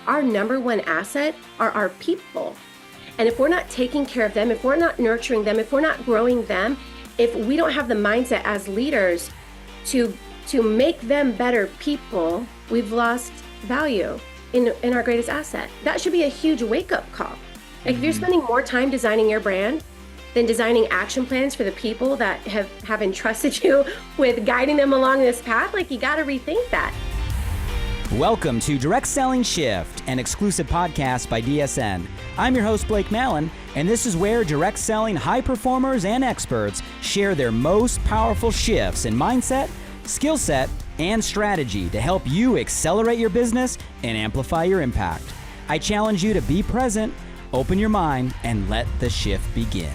our number one asset are our people. And if we're not taking care of them, if we're not nurturing them, if we're not growing them, if we don't have the mindset as leaders to make them better people, we've lost value in our greatest asset. That should be a huge wake-up call. Like if you're spending more time designing your brand than designing action plans for the people that have entrusted you with guiding them along this path, like you got to rethink that. Welcome to Direct Selling Shift, an exclusive podcast by DSN. I'm your host, Blake Mallon, and this is where direct selling high performers and experts share their most powerful shifts in mindset, skill set, and strategy to help you accelerate your business and amplify your impact. I challenge you to be present, open your mind, and let the shift begin.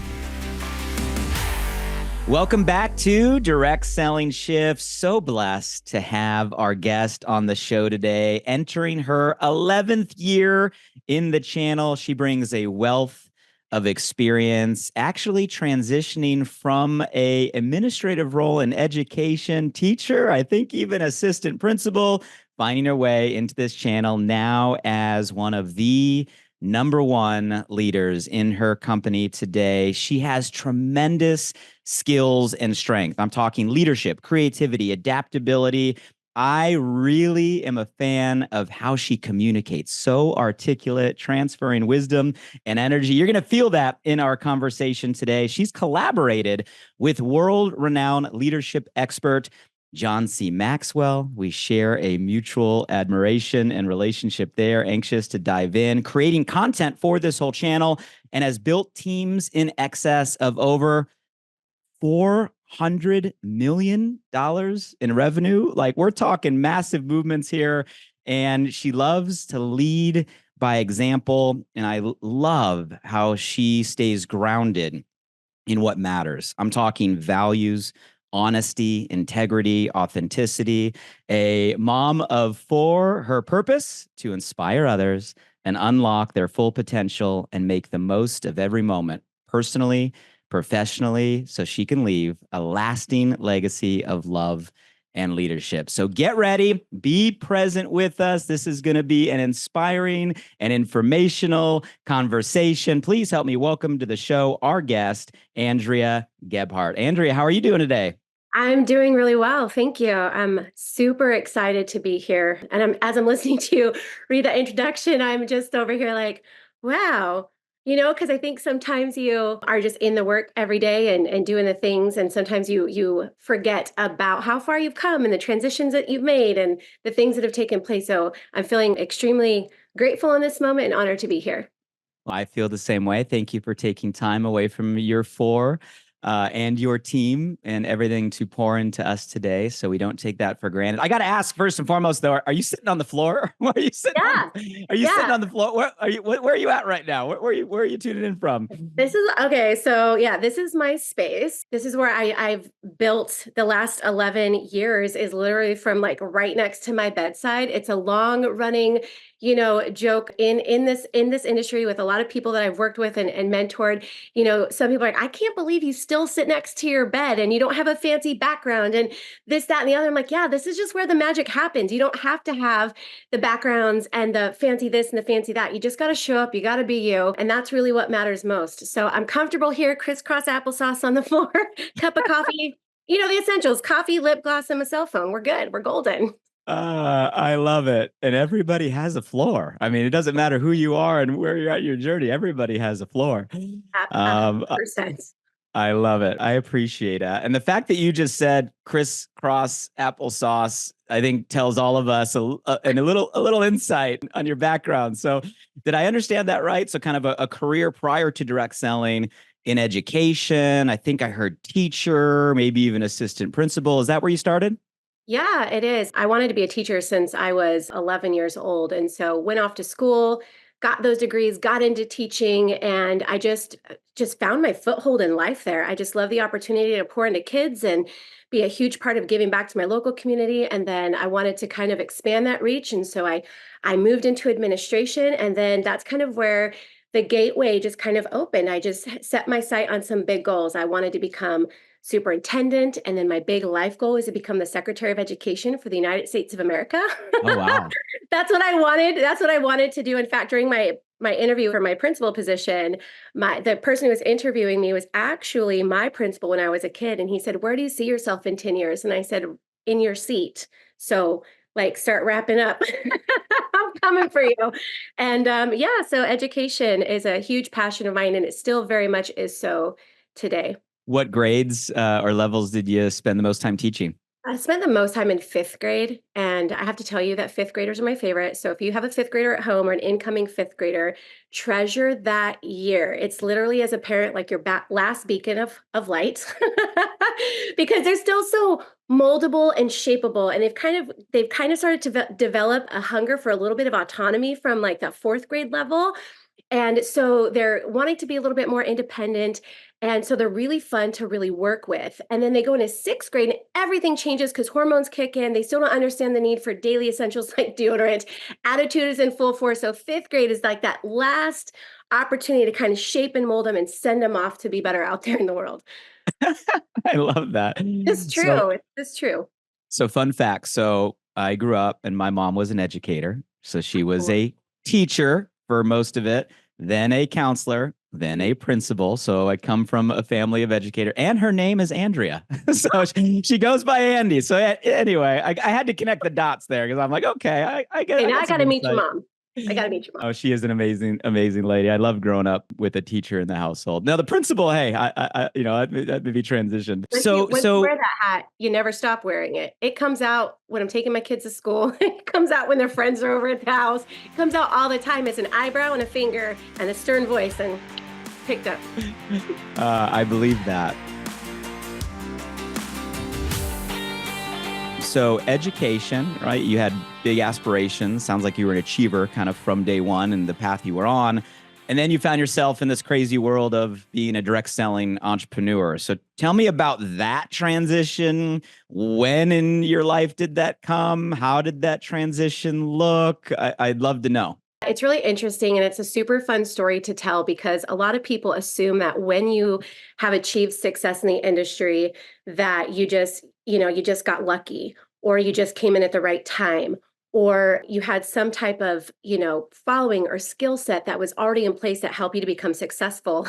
Welcome back to Direct Selling Shift. So blessed to have our guest on the show today, entering her 11th year in the channel. She brings a wealth of experience, actually transitioning from an administrative role in education, teacher, I think even assistant principal, finding her way into this channel now as one of the number one leaders in her company today. She has tremendous skills and strength. I'm talking leadership, creativity, adaptability. I really am a fan of how she communicates. So articulate, transferring wisdom and energy. You're going to feel that in our conversation today. She's collaborated with world-renowned leadership expert John C. Maxwell. We share a mutual admiration and relationship there, anxious to dive in, creating content for this whole channel, and has built teams in excess of over $400 million in revenue. Like, we're talking massive movements here. And she loves to lead by example. And I love how she stays grounded in what matters. I'm talking values, honesty, integrity, authenticity. A mom of four, her purpose to inspire others and unlock their full potential and make the most of every moment, personally, professionally, so she can leave a lasting legacy of love and leadership. So get ready, be present with us. This is going to be an inspiring and informational conversation. Please help me welcome to the show our guest, Andrea Gebhardt. Andrea, how are you doing today? I'm doing really well. Thank you. I'm super excited to be here. And as I'm listening to you read the introduction, I'm just over here like, wow. Because I think sometimes you are just in the work every day and doing the things. And sometimes you forget about how far you've come and the transitions that you've made and the things that have taken place. So I'm feeling extremely grateful in this moment and honored to be here. Well, I feel the same way. Thank you for taking time away from your four and your team and everything to pour into us today. So we don't take that for granted. I got to ask first and foremost, though, are you sitting on the floor? Where are you sitting? Yeah. Are you sitting on the floor? Where are you at right now? Where are you tuning in from? This is okay. So yeah, this is my space. This is where I've built the last 11 years is literally from like right next to my bedside. It's a long running, joke in this industry with a lot of people that I've worked with and mentored. Some people are like, I can't believe you still sit next to your bed and you don't have a fancy background and this, that, and the other. I'm like, yeah, this is just where the magic happens. You don't have to have the backgrounds and the fancy this and the fancy that. You just got to show up. You got to be you. And that's really what matters most. So I'm comfortable here, crisscross applesauce on the floor, cup of coffee, the essentials, coffee, lip gloss, and my cell phone. We're good. We're golden. I love it. And everybody has a floor. I mean, it doesn't matter who you are and where you're at your journey. Everybody has a floor. 100%. I love it. I appreciate that. And the fact that you just said crisscross applesauce, I think tells all of us a little insight on your background. So did I understand that right? So kind of a career prior to direct selling in education. I think I heard teacher, maybe even assistant principal. Is that where you started? Yeah, it is. I wanted to be a teacher since I was 11 years old. And so went off to school, got those degrees, got into teaching, and I just found my foothold in life there. I just love the opportunity to pour into kids and be a huge part of giving back to my local community. And then I wanted to kind of expand that reach. And so I moved into administration. And then that's kind of where the gateway just kind of opened. I just set my sight on some big goals. I wanted to become superintendent. And then my big life goal is to become the Secretary of Education for the United States of America. Oh, wow. That's what I wanted. That's what I wanted to do. In fact, during my interview for my principal position, the person who was interviewing me was actually my principal when I was a kid. And he said, "Where do you see yourself in 10 years?" And I said, "In your seat." So like start wrapping up. I'm coming for you. And yeah, so education is a huge passion of mine, and it still very much is so today. What grades or levels did you spend the most time teaching? I spent the most time in fifth grade, and I have to tell you that fifth graders are my favorite. So if you have a fifth grader at home or an incoming fifth grader, treasure that year. It's literally, as a parent, like your last beacon of light, because they're still so moldable and shapeable, and they've kind of started to develop a hunger for a little bit of autonomy from like that fourth grade level. And so they're wanting to be a little bit more independent. And so they're really fun to really work with. And then they go into sixth grade and everything changes because hormones kick in. They still don't understand the need for daily essentials like deodorant. Attitude is in full force. So fifth grade is like that last opportunity to kind of shape and mold them and send them off to be better out there in the world. I love that. It's So, true. It's true. so fun fact. So I grew up and my mom was an educator. So she was a teacher for most of it, then a counselor, then a principal. So I come from a family of educator, and her name is Andrea. So she goes by Andy. So anyway, I had to connect the dots there because I'm like, okay, I get And I I got got some to meet your insight. mom. I got to meet your mom. Oh, she is an amazing, amazing lady. I love growing up with a teacher in the household. Now, the principal, hey, that may be transitioned. Once you wear that hat, you never stop wearing it. It comes out when I'm taking my kids to school. It comes out when their friends are over at the house. It comes out all the time as an eyebrow and a finger and a stern voice, and picked up. I believe that. So education, right? You had big aspirations. Sounds like you were an achiever kind of from day one and the path you were on. And then you found yourself in this crazy world of being a direct selling entrepreneur. So tell me about that transition. When in your life did that come? How did that transition look? I'd love to know. It's really interesting, and it's a super fun story to tell because a lot of people assume that when you have achieved success in the industry, that you just got lucky, or you just came in at the right time, or you had some type of, following or skill set that was already in place that helped you to become successful.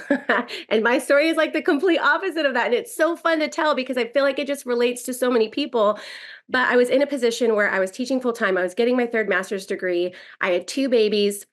And my story is like the complete opposite of that. And it's so fun to tell because I feel like it just relates to so many people. But I was in a position where I was teaching full time. I was getting my third master's degree. I had two babies.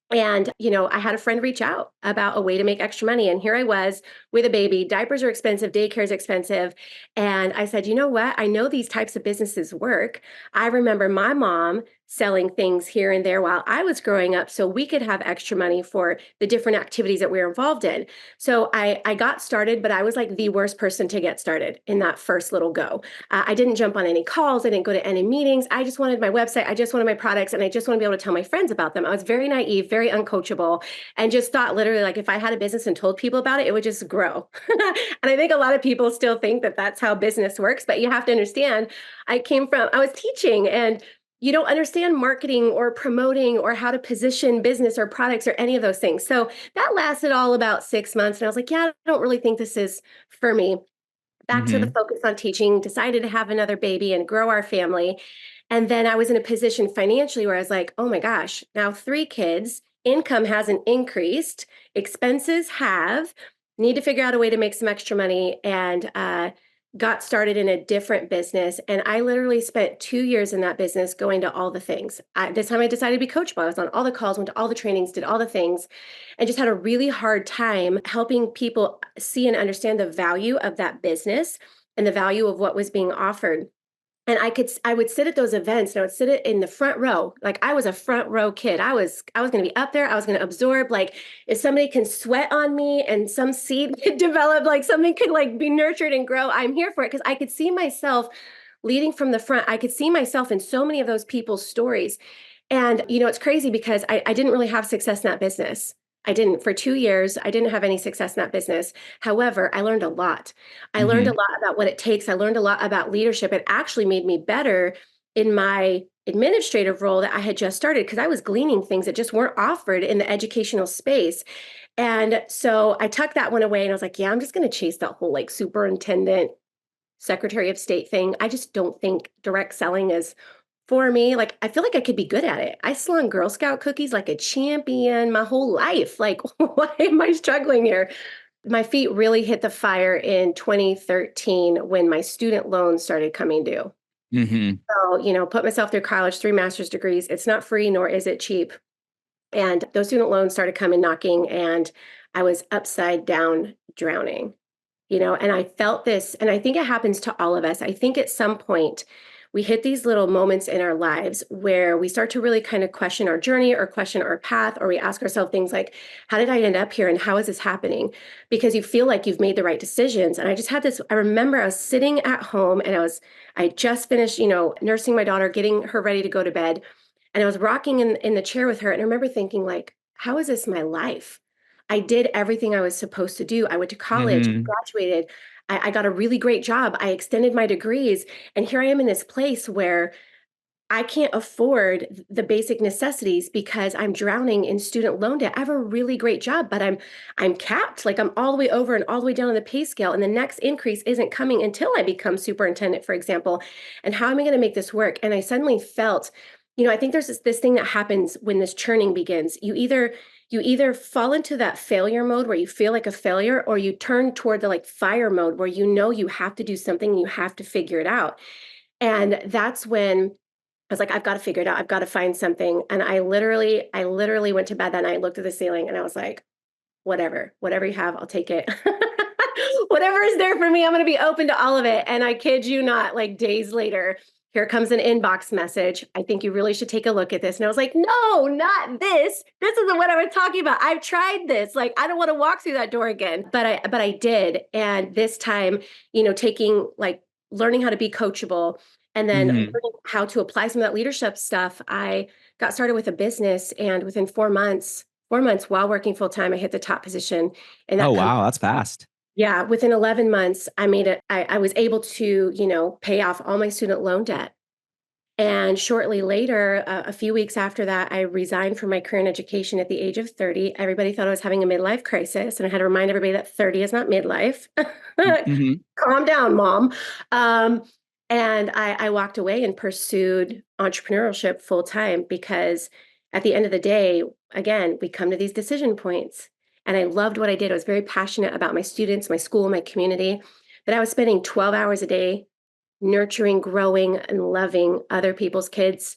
And, I had a friend reach out about a way to make extra money. And here I was with a baby. Diapers are expensive. Daycare is expensive. And I said, you know what? I know these types of businesses work. I remember my mom selling things here and there while I was growing up so we could have extra money for the different activities that we were involved in. So I got started, but I was like the worst person to get started in that first little go. I didn't jump on any calls. I didn't go to any meetings. I just wanted my website. I just wanted my products, and I just want to be able to tell my friends about them. I was very naive, very uncoachable, and just thought literally like if I had a business and told people about it, it would just grow. And I think a lot of people still think that that's how business works, but you have to understand, I was teaching, and you don't understand marketing or promoting or how to position business or products or any of those things. So that lasted all about 6 months. And I was like, yeah, I don't really think this is for me. Back to the focus on teaching, decided to have another baby and grow our family. And then I was in a position financially where I was like, oh my gosh, now 3 kids, income hasn't increased, expenses have, need to figure out a way to make some extra money, and got started in a different business. And I literally spent 2 years in that business going to all the things. This time I decided to be coachable. I was on all the calls, went to all the trainings, did all the things, and just had a really hard time helping people see and understand the value of that business and the value of what was being offered. And I would sit at those events, and I would sit in the front row. Like I was a front row kid. I was going to be up there. I was going to absorb. Like if somebody can sweat on me and some seed could develop, like something could like be nurtured and grow, I'm here for it. Cause I could see myself leading from the front. I could see myself in so many of those people's stories. And, it's crazy because I didn't really have success in that business. I didn't. For 2 years, I didn't have any success in that business. However, I learned a lot. I learned a lot about what it takes. I learned a lot about leadership. It actually made me better in my administrative role that I had just started because I was gleaning things that just weren't offered in the educational space. And so I tucked that one away and I was like, yeah, I'm just going to chase that whole like superintendent, Secretary of State thing. I just don't think direct selling is for me. Like, I feel like I could be good at it. I slung Girl Scout cookies like a champion my whole life. Like, why am I struggling here? My feet really hit the fire in 2013 when my student loans started coming due. Mm-hmm. So, put myself through college, 3 master's degrees. It's not free, nor is it cheap. And those student loans started coming knocking, and I was upside down drowning, and I felt this, and I think it happens to all of us. I think at some point we hit these little moments in our lives where we start to really kind of question our journey or question our path, or we ask ourselves things like, how did I end up here? And how is this happening? Because you feel like you've made the right decisions. And I just had this, I remember I was sitting at home and I just finished, nursing my daughter, getting her ready to go to bed. And I was rocking in the chair with her. And I remember thinking like, how is this my life? I did everything I was supposed to do. I went to college, Mm-hmm. graduated. I got a really great job. I extended my degrees. And here I am in this place where I can't afford the basic necessities because I'm drowning in student loan debt. I have a really great job, but I'm capped. Like I'm all the way over and all the way down on the pay scale. And the next increase isn't coming until I become superintendent, for example. And how am I going to make this work? And I suddenly felt, I think there's this thing that happens when this churning begins. You either fall into that failure mode where you feel like a failure, or you turn toward the like fire mode where you have to do something and you have to figure it out. And that's when I was like, I've got to figure it out. I've got to find something. And I literally went to bed that night, looked at the ceiling, and I was like, whatever you have, I'll take it. Whatever is there for me, I'm going to be open to all of it. And I kid you not, like days later, here comes an inbox message. I think you really should take a look at this. And I was like, no, not this. This isn't what I was talking about. I've tried this. Like, I don't want to walk through that door again. But I did. And this time, taking like learning how to be coachable and then Mm-hmm. learning how to apply some of that leadership stuff, I got started with a business. And within 4 months, while working full time, I hit the top position in Oh, that company. wow. That's fast. Yeah, within 11 months, I made it. I was able to, pay off all my student loan debt. And shortly later, a few weeks after that, I resigned from my career in education at the age of 30. Everybody thought I was having a midlife crisis. And I had to remind everybody that 30 is not midlife. Mm-hmm. Calm down, mom. Um, and I walked away and pursued entrepreneurship full time because at the end of the day, again, we come to these decision points. And I loved what I did. I was very passionate about my students, my school, my community. But I was spending 12 hours a day nurturing, growing, and loving other people's kids.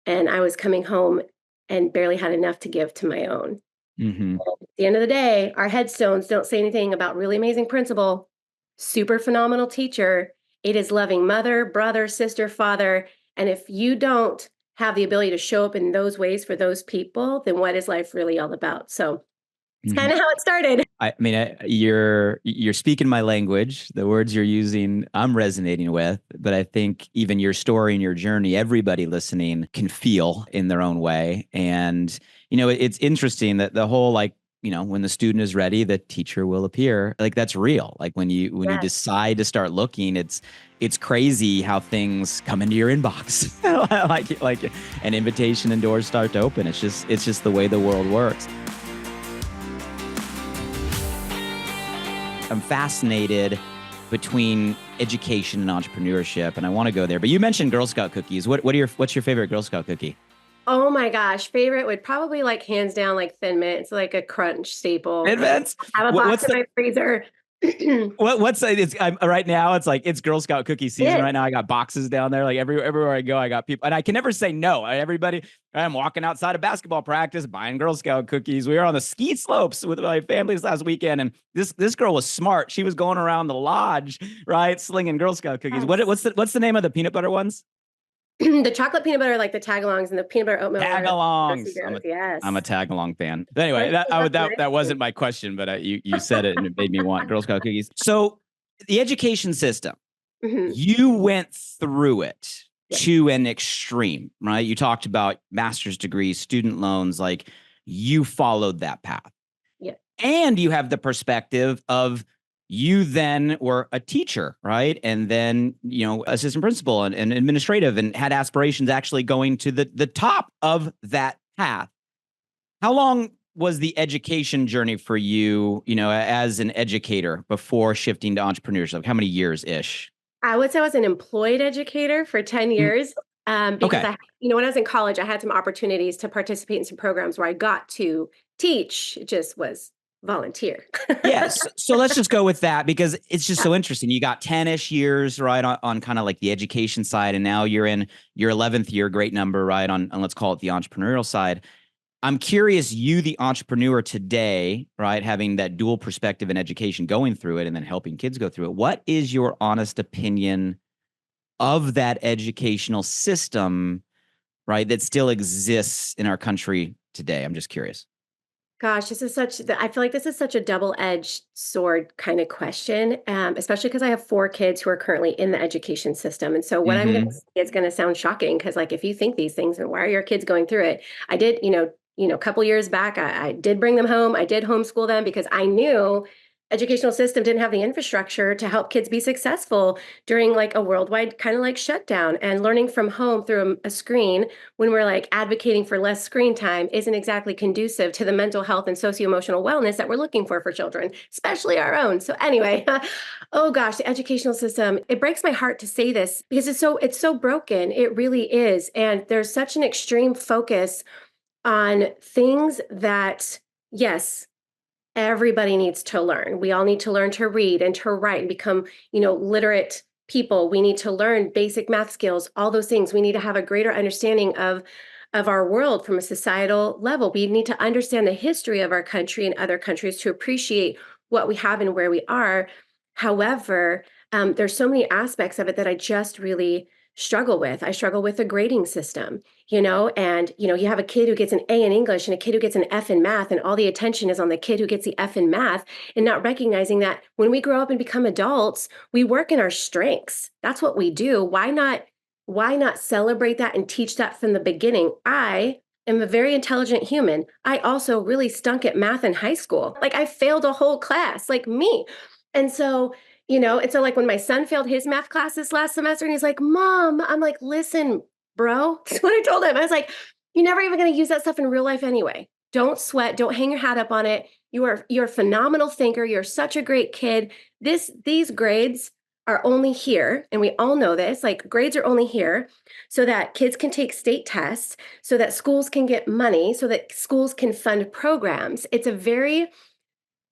And I was coming home and barely had enough to give to my own. Mm-hmm. At the end of the day, our headstones don't say anything about really amazing principal, super phenomenal teacher. It is loving mother, brother, sister, father. And if you don't have the ability to show up in those ways for those people, then what is life really all about? So it's Mm-hmm. kind of how it started. I mean, you're speaking my language. The words you're using, I'm resonating with. But I think even your story and your journey, everybody listening can feel in their own way. And it's interesting that the whole like, when the student is ready, the teacher will appear. Like that's real. Like when you Yes. decide to start looking, it's crazy how things come into your inbox, like an invitation and doors start to open. It's just the way the world works. I'm fascinated between education and entrepreneurship, and I want to go there. But you mentioned Girl Scout cookies. What's your favorite Girl Scout cookie? Oh my gosh, favorite would probably like hands down like Thin Mint. It's like a crunch staple. Advance. I have a box in my freezer. Right now it's Girl Scout cookie season right now. I got boxes down there. Like everywhere I go, I got people, and I can never say no. I'm walking outside of basketball practice buying Girl Scout cookies. We were on the ski slopes with my family this last weekend, and this girl was smart. She was going around the lodge, right, slinging Girl Scout cookies. Yes. What's the name of the peanut butter ones? The chocolate peanut butter, like the tagalongs, and the peanut butter oatmeal. Tagalongs. Yes. I'm a tagalong fan. But anyway, that wasn't my question, but you said it and it made me want Girl Scout cookies. So the education system, Mm-hmm. you went through it Yes. to an extreme, right? You talked about master's degrees, student loans, like you followed that path. Yeah. And you have the perspective of you then were a teacher, right? And then, assistant principal and administrative, and had aspirations actually going to the top of that path. How long was the education journey for you, as an educator before shifting to entrepreneurship? How many years ish? I would say I was an employed educator for 10 Mm, years. Because okay. when I was in college, I had some opportunities to participate in some programs where I got to teach. It just was volunteer. Yes. So let's just go with that because it's just so interesting. You got 10-ish years, right, on kind of like the education side. And now you're in your 11th year, great number, right, on let's call it the entrepreneurial side. I'm curious, you, the entrepreneur today, right, having that dual perspective in education, going through it and then helping kids go through it. What is your honest opinion of that educational system, right, that still exists in our country today? I'm just curious. Gosh, I feel like this is such a double-edged sword kind of question, especially because I have 4 kids who are currently in the education system. And so what I'm going to Mm-hmm. say is going to sound shocking because like, if you think these things, then why are your kids going through it? I did, a couple years back, I did bring them home. I did homeschool them because I knew educational system didn't have the infrastructure to help kids be successful during like a worldwide kind of like shutdown, and learning from home through a screen when we're like advocating for less screen time isn't exactly conducive to the mental health and socio-emotional wellness that we're looking for children, especially our own. So anyway, oh gosh, the educational system, it breaks my heart to say this because it's so broken. It really is. And there's such an extreme focus on things that, yes, everybody needs to learn. We all need to learn to read and to write and become, literate people. We need to learn basic math skills, all those things. We need to have a greater understanding of our world from a societal level. We need to understand the history of our country and other countries to appreciate what we have and where we are. However, there's so many aspects of it that I just really struggle with. I struggle with the grading system, and you have a kid who gets an A in English and a kid who gets an F in math, and all the attention is on the kid who gets the F in math, and not recognizing that when we grow up and become adults, we work in our strengths. That's what we do. Why not celebrate that and teach that from the beginning? I am a very intelligent human. I also really stunk at math in high school. Like, I failed a whole class, like me. And so, like when my son failed his math class this last semester and he's like, Mom, I'm like, listen, bro. That's what I told him. I was like, you're never even going to use that stuff in real life anyway. Don't sweat. Don't hang your hat up on it. You're a phenomenal thinker. You're such a great kid. These grades are only here, and we all know this, like grades are only here so that kids can take state tests, so that schools can get money, so that schools can fund programs. It's a very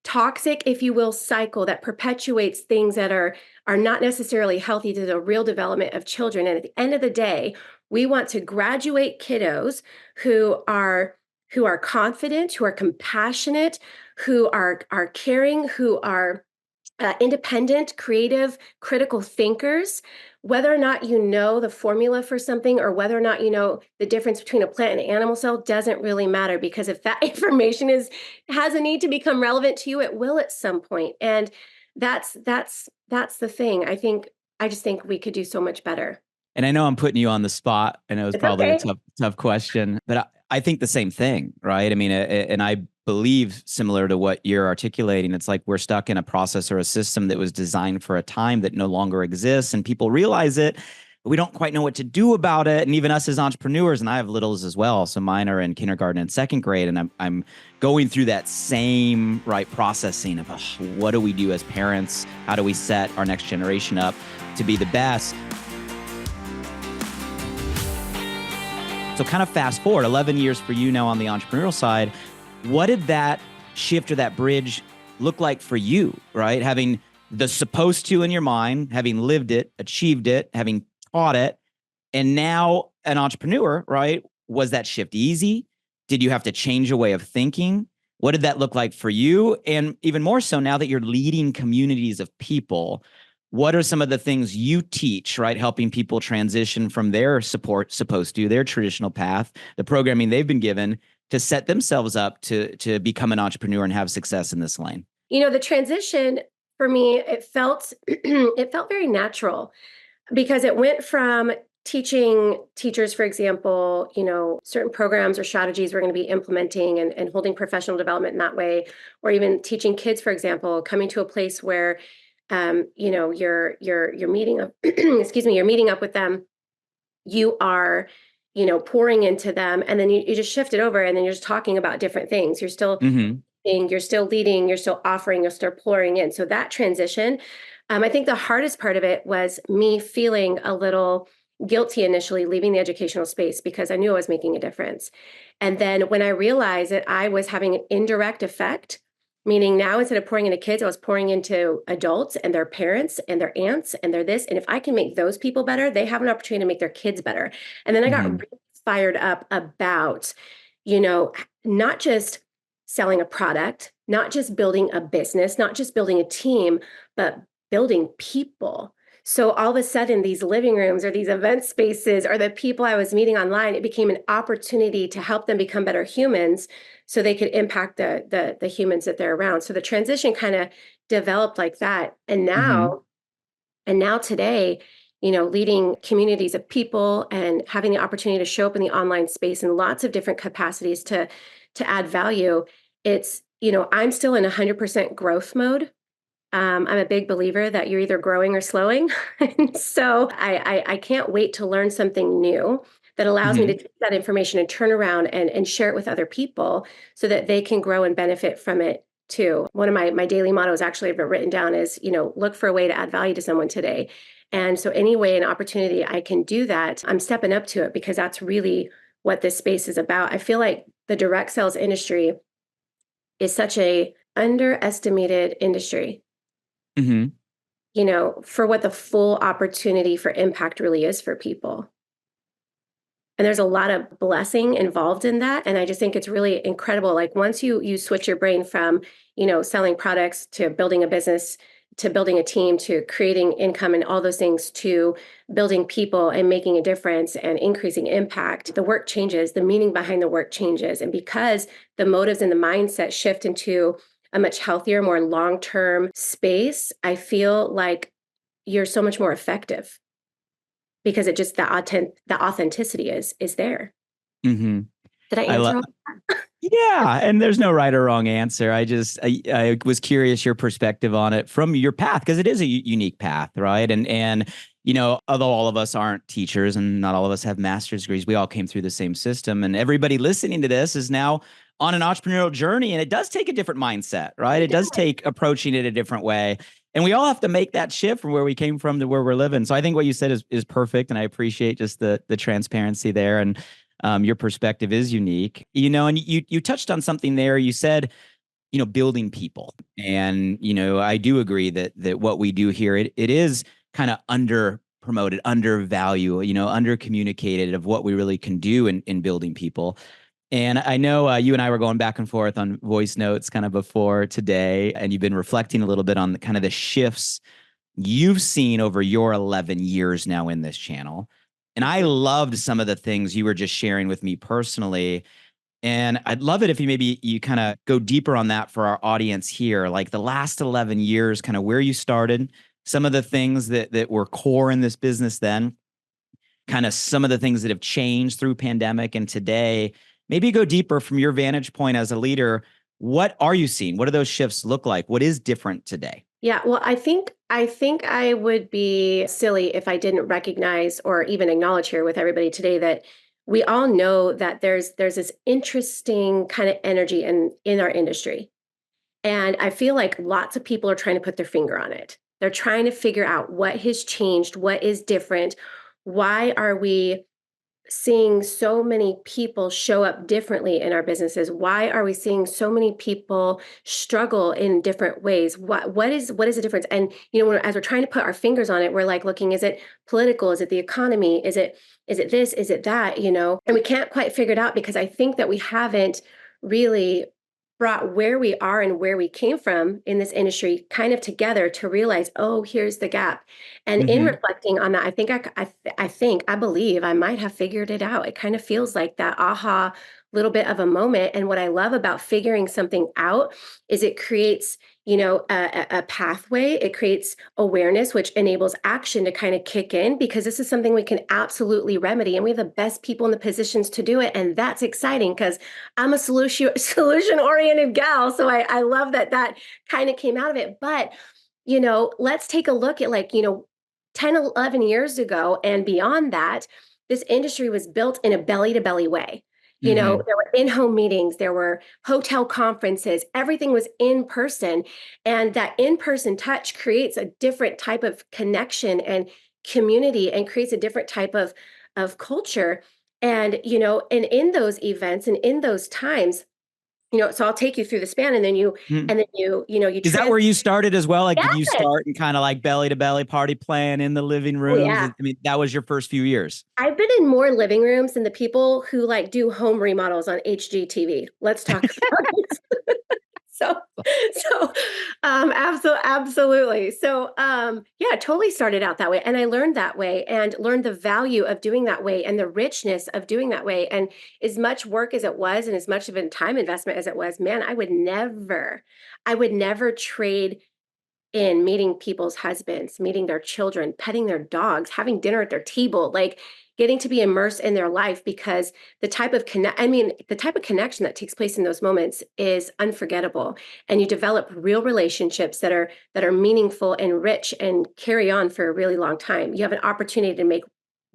toxic, if you will, cycle that perpetuates things that are not necessarily healthy to the real development of children. And at the end of the day, we want to graduate kiddos who are confident, who are compassionate, who are caring, who are independent, creative, critical thinkers. Whether or not you know the formula for something or whether or not you know the difference between a plant and an animal cell doesn't really matter, because if that information has a need to become relevant to you, it will at some point. And that's the thing. I just think we could do so much better. And I know I'm putting you on the spot. I know it's It's probably a okay. tough question, but I think the same thing, right? I mean, and I believe similar to what you're articulating. It's like we're stuck in a process or a system that was designed for a time that no longer exists, and people realize it. But we don't quite know what to do about it. And even us as entrepreneurs, and I have littles as well. So mine are in kindergarten and second grade, and I'm going through that same processing of what do we do as parents? How do we set our next generation up to be the best? So kind of fast forward 11 years for you now on the entrepreneurial side. What did that shift or that bridge look like for you, right? Having the supposed to in your mind, having lived it, achieved it, having taught it, and now an entrepreneur, right? Was that shift easy? Did you have to change a way of thinking? What did that look like for you? And even more so now that you're leading communities of people, what are some of the things you teach, right? Helping people transition from their supposed to their traditional path, the programming they've been given to set themselves up to become an entrepreneur and have success in this lane. The transition for me, it felt it felt very natural, because it went from teaching teachers, for example, certain programs or strategies we're going to be implementing and holding professional development in that way, or even teaching kids, for example, coming to a place where, you're meeting up, excuse me, you're meeting up with them, you are, pouring into them, and then you just shift it over, and then you're just talking about different things. You're still Mm-hmm. you're still leading, you're still offering, you're still pouring in. So that transition, I think the hardest part of it was me feeling a little guilty initially leaving the educational space because I knew I was making a difference. And then when I realized that I was having an indirect effect, meaning now instead of pouring into kids, I was pouring into adults and their parents and their aunts and their this. And if I can make those people better, they have an opportunity to make their kids better. And then I got Mm-hmm. really fired up about, not just selling a product, not just building a business, not just building a team, but building people. So all of a sudden, these living rooms or these event spaces or the people I was meeting online, it became an opportunity to help them become better humans so they could impact the humans that they're around. So the transition kind of developed like that. Mm-hmm. And now today, leading communities of people and having the opportunity to show up in the online space in lots of different capacities to add value. It's, I'm still in 100% growth mode. I'm a big believer that you're either growing or slowing. And so I can't wait to learn something new that allows me to Mm-hmm. take that information and turn around and share it with other people so that they can grow and benefit from it too. One of my daily mottos actually I've written down is, look for a way to add value to someone today. And so any way, an opportunity I can do that, I'm stepping up to it because that's really what this space is about. I feel like the direct sales industry is such a underestimated industry, Mm-hmm. for what the full opportunity for impact really is for people. And there's a lot of blessing involved in that. And I just think it's really incredible. Like once you switch your brain from, selling products to building a business, to building a team, to creating income and all those things, to building people and making a difference and increasing impact, the work changes, the meaning behind the work changes. And because the motives and the mindset shift into a much healthier, more long-term space, I feel like you're so much more effective because it just the authenticity is there. Mm-hmm. Did I I love. answer all? Yeah, and there's no right or wrong answer. I was curious your perspective on it from your path because it is a unique path, right? And although all of us aren't teachers and not all of us have master's degrees, we all came through the same system, and everybody listening to this is now on an entrepreneurial journey, and it does take a different mindset, right? It does take approaching it a different way. And we all have to make that shift from where we came from to where we're living. So I think what you said is perfect, and I appreciate just the transparency there. And your perspective is unique, and you touched on something there. You said, building people. And, I do agree that what we do here, it is kind of under promoted, undervalued, under communicated of what we really can do in building people. And I know you and I were going back and forth on voice notes kind of before today, and you've been reflecting a little bit on the kind of the shifts you've seen over your 11 years now in this channel. And I loved some of the things you were just sharing with me personally. And I'd love it if you kind of go deeper on that for our audience here, like the last 11 years, kind of where you started, some of the things that were core in this business then, kind of some of the things that have changed through pandemic and today. Maybe go deeper from your vantage point as a leader. What are you seeing? What do those shifts look like? What is different today? Yeah, well, I think I would be silly if I didn't recognize or even acknowledge here with everybody today that we all know that there's this interesting kind of energy in our industry. And I feel like lots of people are trying to put their finger on it. They're trying to figure out what has changed, what is different, why are we seeing so many people show up differently in our businesses? Why are we seeing so many people struggle in different ways? What is the difference? And as we're trying to put our fingers on it, we're like looking, is it political? Is it the economy? Is it this? Is it that? And we can't quite figure it out because I think that we haven't really brought where we are and where we came from in this industry kind of together to realize, oh, here's the gap. And in Mm-hmm. reflecting on that, I think I believe I might have figured it out. It kind of feels like that aha little bit of a moment. And what I love about figuring something out is it creates, a pathway. It creates awareness, which enables action to kind of kick in, because this is something we can absolutely remedy. And we have the best people in the positions to do it. And that's exciting because I'm a solution oriented gal. So I love that kind of came out of it. But, let's take a look at 10, 11 years ago and beyond that, this industry was built in a belly to belly way. There were in-home meetings, there were hotel conferences, everything was in person. And that in-person touch creates a different type of connection and community and creates a different type of culture. And, and in those events and in those times, so I'll take you through the span and then you, Mhm. and then you Is that where you started as well? Like, did you Yes. start in kind of like belly to belly party playing in the living Oh, rooms? yeah. I mean, that was your first few years. I've been in more living rooms than the people who do home remodels on HGTV. Let's talk about it. So, absolutely. So, yeah, totally started out that way. And I learned that way and learned the value of doing that way and the richness of doing that way. And as much work as it was, and as much of a time investment as it was, man, I would never trade in meeting people's husbands, meeting their children, petting their dogs, having dinner at their table, getting to be immersed in their life, because the type of connection that takes place in those moments is unforgettable. And you develop real relationships that are meaningful and rich and carry on for a really long time. You have an opportunity to make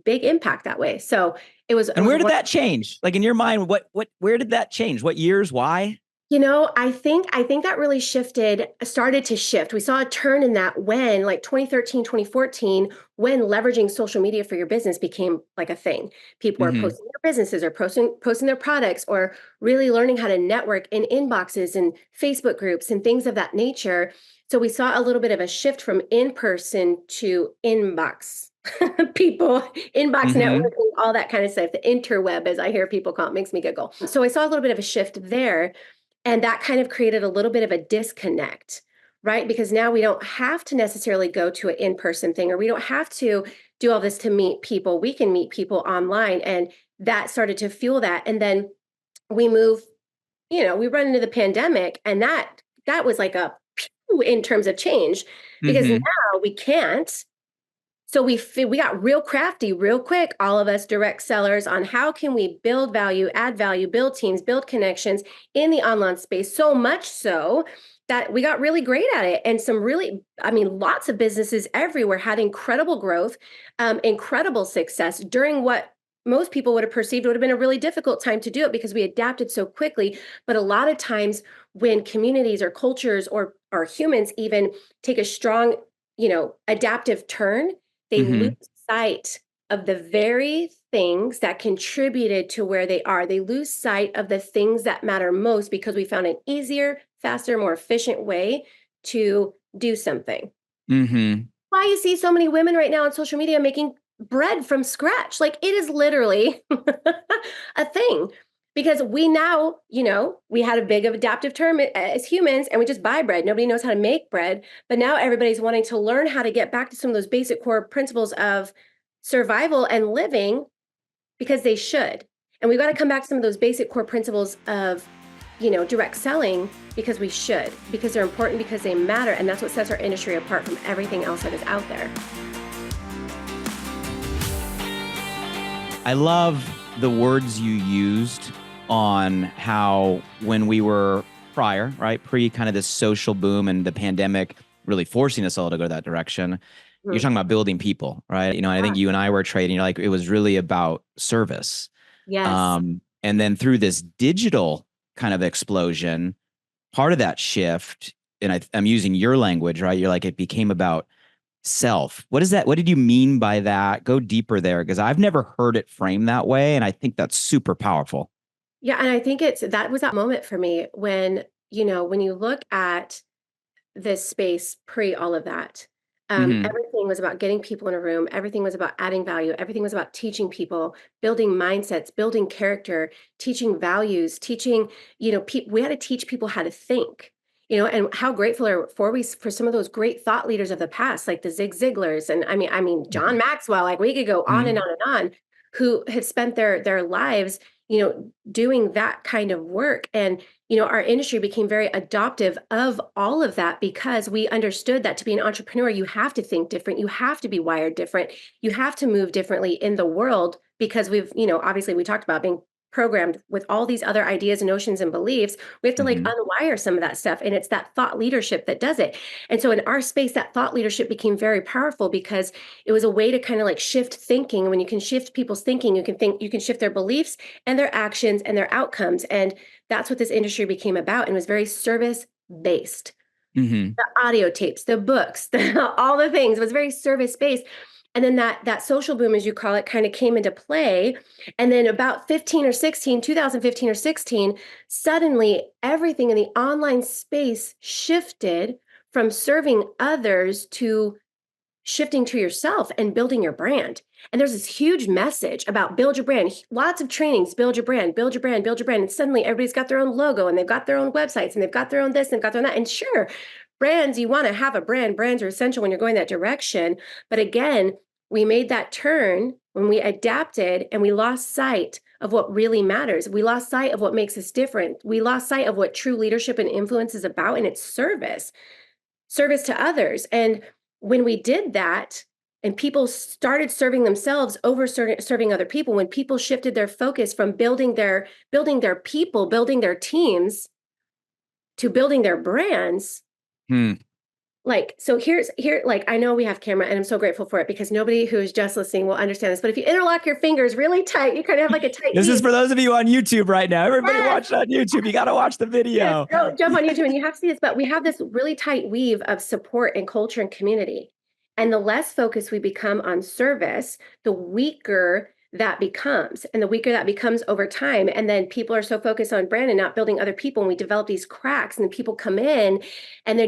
big impact that way. So it And was where did one. that change? Like in your mind, where did that change? What years? Why? I think that really started to shift. We saw a turn in that when 2013, 2014, when leveraging social media for your business became like a thing. People are Hmm. posting their businesses or posting their products or really learning how to network in inboxes and Facebook groups and things of that nature. So we saw a little bit of a shift from in-person to inbox. People, inbox Hmm. networking, all that kind of stuff, the interweb, as I hear people call it, makes me giggle. So I saw a little bit of a shift there. And that kind of created a little bit of a disconnect, right? Because now we don't have to necessarily go to an in-person thing, or we don't have to do all this to meet people. We can meet people online. And that started to fuel that. And then we move, we run into the pandemic, and that was like a pew in terms of change, because Hmm. now we can't. So we got real crafty real quick, all of us direct sellers, on how can we build value, add value, build teams, build connections in the online space. So much so that we got really great at it. And lots of businesses everywhere had incredible growth, incredible success during what most people would have perceived would have been a really difficult time to do it, because we adapted so quickly. But a lot of times when communities or cultures or humans even take a strong, adaptive turn, they lose Hmm. sight of the very things that contributed to where they are. They lose sight of the things that matter most, because we found an easier, faster, more efficient way to do something. Hmm. Why you see so many women right now on social media making bread from scratch. Like, it is literally a thing, because we now, we had a big of adaptive term as humans, and we just buy bread. Nobody knows how to make bread, but now everybody's wanting to learn how to get back to some of those basic core principles of survival and living, because they should. And we've got to come back to some of those basic core principles of, direct selling, because we should, because they're important, because they matter. And that's what sets our industry apart from everything else that is out there. I love the words you used on how when we were prior, right, pre kind of this social boom and the pandemic really forcing us all to go that direction. You're Mhm. talking about building people, right? I think you and I were trading, like it was really about service. Yes. And then through this digital kind of explosion, part of that shift, and I'm using your language, right? You're like, it became about self. What is that? What did you mean by that? Go deeper there, because I've never heard it framed that way. And I think that's super powerful. Yeah. And I think that was that moment for me when, when you look at this space pre all of that. Hmm. Everything was about getting people in a room. Everything was about adding value. Everything was about teaching people, building mindsets, building character, teaching values, teaching, we had to teach people how to think, and how grateful are for some of those great thought leaders of the past, like the Zig Ziglars. And John Maxwell, like we could go on and Hmm. on and on, who had spent their lives, doing that kind of work. And, our industry became very adoptive of all of that because we understood that to be an entrepreneur, you have to think different. You have to be wired different. You have to move differently in the world because we've, obviously we talked about being programmed with all these other ideas, notions, and beliefs. We have to like unwire some of that stuff. And it's that thought leadership that does it. And so in our space, that thought leadership became very powerful because it was a way to kind of like shift thinking. When you can shift people's thinking, you can shift their beliefs and their actions and their outcomes. And that's what this industry became about. And it was very service based. The audio tapes, the books, all the things, it was very service based. And then that social boom, as you call it, kind of came into play. And then about 2015 or 16, suddenly everything in the online space shifted from serving others to shifting to yourself and building your brand. And there's this huge message about build your brand, lots of trainings, build your brand, build your brand, build your brand. And suddenly everybody's got their own logo and they've got their own websites and they've got their own this and they've got their own that. And sure, brands, you want to have a brand. Brands are essential when you're going that direction. But again, we made that turn when we adapted and we lost sight of what really matters. We lost sight of what makes us different. We lost sight of what true leadership and influence is about, and it's service to others. And when we did that, and people started serving themselves over serving other people, when people shifted their focus from building their people, building their teams, to building their brands, like, so here, like, I know we have camera and I'm so grateful for it because nobody who's just listening will understand this. But if you interlock your fingers really tight, you kind of have like a tight. This is for those of you on YouTube right now. Everybody watch on YouTube. You got to watch the video. Yes, jump on YouTube and you have to see this. But we have this really tight weave of support and culture and community. And the less focused we become on service, the weaker that becomes, and the weaker that becomes over time. And then people are so focused on brand and not building other people. And we develop these cracks, and then people come in, and they're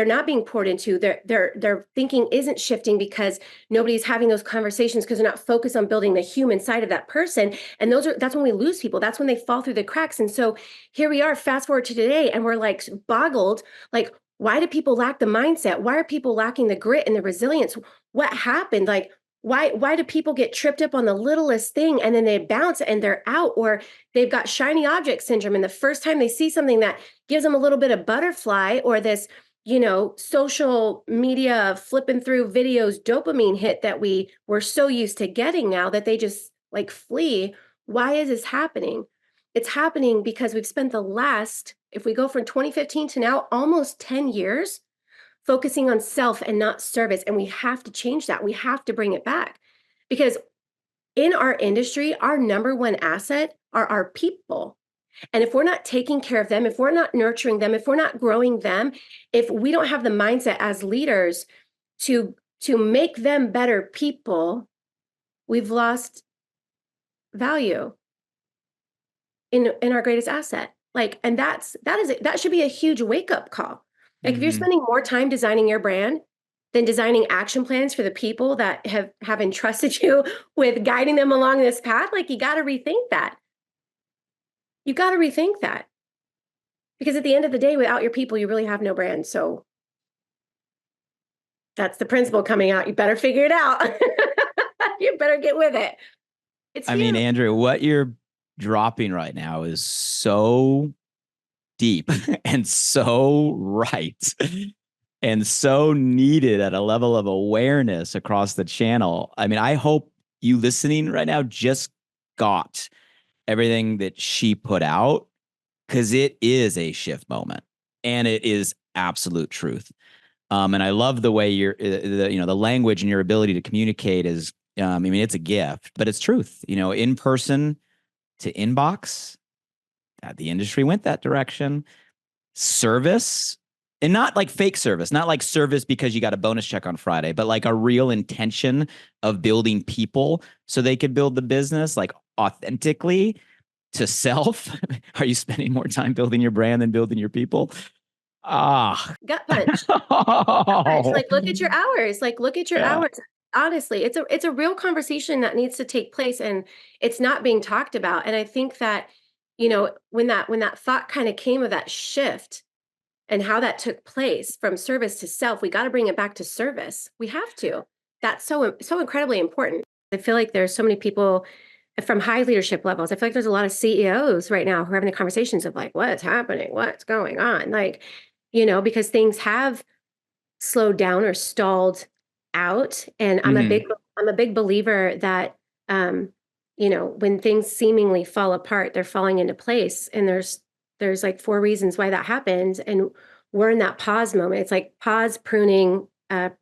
not being poured into. Their thinking isn't shifting because nobody's having those conversations because they're not focused on building the human side of that person. And that's when we lose people. That's when they fall through the cracks. And so here we are, fast forward to today, and we're like boggled, like, why do people lack the mindset? Why are people lacking the grit and the resilience? What happened? Like, why do people get tripped up on the littlest thing and then they bounce and they're out, or they've got shiny object syndrome, and the first time they see something that gives them a little bit of butterfly, or this, social media flipping through videos dopamine hit that we're so used to getting now that they just like flee. Why is this happening? It's happening because we've spent if we go from 2015 to now, almost 10 years focusing on self and not service. And we have to change that. We have to bring it back, because in our industry, our number one asset are our people. And if we're not taking care of them, if we're not nurturing them, if we're not growing them, if we don't have the mindset as leaders to make them better people, we've lost value in our greatest asset. Like, and that should be a huge wake-up call. Like, if you're spending more time designing your brand than designing action plans for the people that have entrusted you with guiding them along this path, like, you got to rethink that. You got to rethink that. Because at the end of the day, without your people, you really have no brand. So that's the principle coming out. You better figure it out. You better get with it. I mean, Andrea, what you're dropping right now is so deep and so right and so needed at a level of awareness across the channel. I mean, I hope you listening right now just got everything that she put out, because it is a shift moment and it is absolute truth. And I love the way the language and your ability to communicate is, I mean, it's a gift, but it's truth. In person to inbox, the industry went that direction. Service, and not like fake service, not like service because you got a bonus check on Friday, but like a real intention of building people so they could build the business like authentically to self. Are you spending more time building your brand than building your people? Gut punch. Gut punch. Like, look at your hours. Like, look at your hours. Honestly, it's a real conversation that needs to take place, and it's not being talked about. And I think that, when that thought kind of came of that shift and how that took place from service to self, we got to bring it back to service. We have to. That's so incredibly important. I feel like there's so many people from high leadership levels. I feel like there's a lot of CEOs right now who are having the conversations of like, what's happening? What's going on? Like, because things have slowed down or stalled out. And I'm a big believer that, when things seemingly fall apart, they're falling into place. And there's like four reasons why that happens. And we're in that pause moment. It's like pause, pruning,